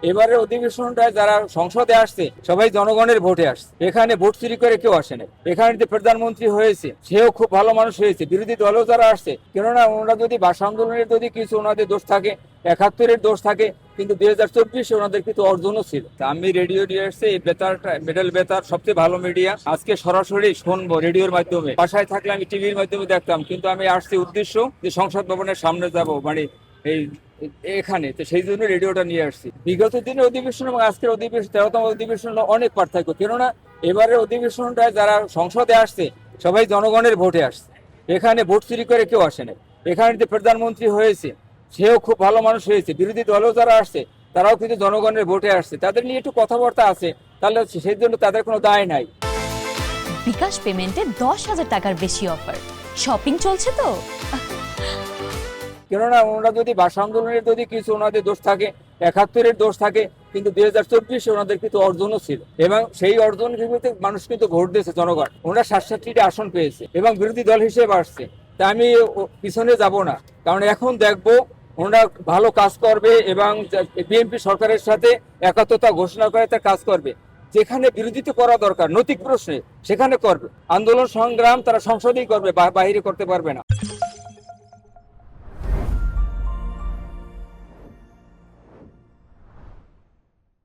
এবারের অধিবেশনটায় যারা সংসদে আসছে সবাই জনগণের ভোটে আসছে। এখানে ভোট চুরি করে কেউ আসে না। এখানে যে প্রধানমন্ত্রী হয়েছে সেও খুব ভালো মানুষ হয়েছে। বিরোধী দলও যারা আসছে, কেননা ওনারা যদি ভাষা আন্দোলনের যদি কিছু ওনাদের দোষ থাকে, 71-এর দোষ থাকে, কিন্তু 2024 ওনাদের কিন্তু অর্জনও ছিল। আমি রেডিও দিয়ে আসছি, এই বেতারটা মেডেল বেতার সবচেয়ে ভালো মিডিয়া। আজকে সরাসরি শুনবো রেডিওর মাধ্যমে। বাসায় থাকলে আমি টিভির মাধ্যমে দেখতাম, কিন্তু আমি আসছি উদ্দেশ্য যে সংসদ ভবনের সামনে যাব, মানে এই এখানে তো সেই জন্য রেডিওটা নিয়ে আসছি। বিগত দিনের অধিবেশন এবং আজকের অধিবেশন 13তম অধিবেশন অনেক পার্থক্য, কেননা এবারের অধিবেশনটায় যারা সংসদে আসছে সবাই জনগণের ভোটে আসছে। এখানে ভোট চুরি করে কেউ আসে না। এখানে যে প্রধানমন্ত্রী হয়েছে সেও খুব ভালো মানুষ হয়েছে। বিরোধী দলও যারা আসছে তারাও কিন্তু জনগণের ভোটে আসছে। তাদের নিয়ে একটু কথাবার্তা আছে, তাহলে সেই জন্য তাদের কোনো দায় নাই। বিকাশ পেমেন্টে 10,000 টাকার বেশি অফার। শপিং চলছে তো। কেননা ওনারা যদি ভাষা আন্দোলনের যদি কিছু ওনাদের দোষ থাকে, 71-এর দোষ থাকে, কিন্তু 2024 ওনাদের কিন্তু অর্জনও ছিল, এবং সেই অর্জন ভিত্তিতে মানুষ কিন্তু ভোট দিয়েছে জনগণ। ওনারা 67টি আসন পেয়েছে এবং বিরোধী দল হিসেবে আসছে। তা আমি পিছনে যাব না, কারণ এখন দেখবো ওনারা ভালো কাজ করবে এবং বিএনপি সরকারের সাথে একাত্মতা ঘোষণা করে তার কাজ করবে। যেখানে বিরোধিতা করা দরকার নৈতিক প্রশ্নে সেখানে করবে। আন্দোলন সংগ্রাম তারা সংসদেই করবে, বাইরে করতে পারবে না।